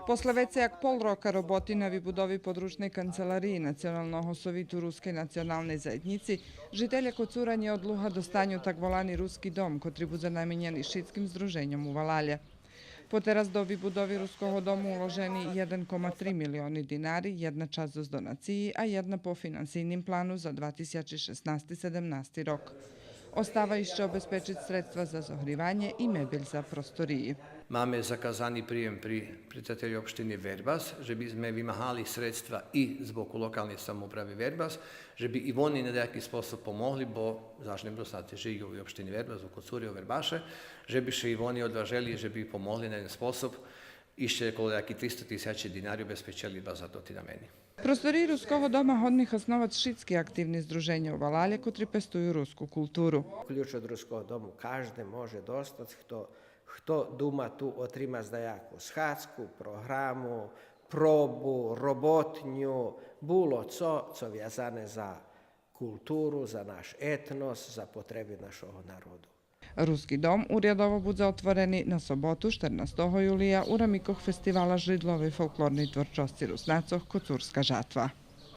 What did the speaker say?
После веце як полрока роботи на вибудови подручnej канцеларии Националного совиту Рускej националnej заjednici, žitelje Kocuranje odluha do stanju tak volani Ruski dom, kotri bude namenjeni šitskim združenjom u Valalje. Po teraz do vybudovi Ruského domu uloženi 1,3 milioni dinari, jedna časť z donaciji, a jedna po finansijnim planu za 2016-17 rok. Ostava jeszcze obezpečiť sredstva za zohrivanje i mebelj za prostoriji. Máme zakazani prijem pri predstavitelju opštine Verbas, že bi sme vymahali sredstva i zbog lokalne samouprave Verbas, že bi i oni na neki sposob pomogli, bo zašto ne bilo znate, živi u opštini Verbas, u Kocuri, u Verbaše, že bi še i oni odvaželi, že bi pomogli na jedan sposob, išće okolo neki 300.000 dinari obezpečili ba za to ti na meni. Prostoriji Ruskого doma hodnih osnovac šitski aktivni združenja u Valalje, kotri pestuju rusku kulturu. Ključ od Ruskого domu každe može dostati, hto duma tu otrimaz da jaku schadzku, programu, probu, robotnju, bilo co vjazane za kulturu, za naš etnos, za potrebe našого narodu. Ruski dom urjadovo bude otvoreni na sobotu 14. julija u ramikoh festivala Židlove folklornej tvorčosti Rusnacoh Kocurska žatva.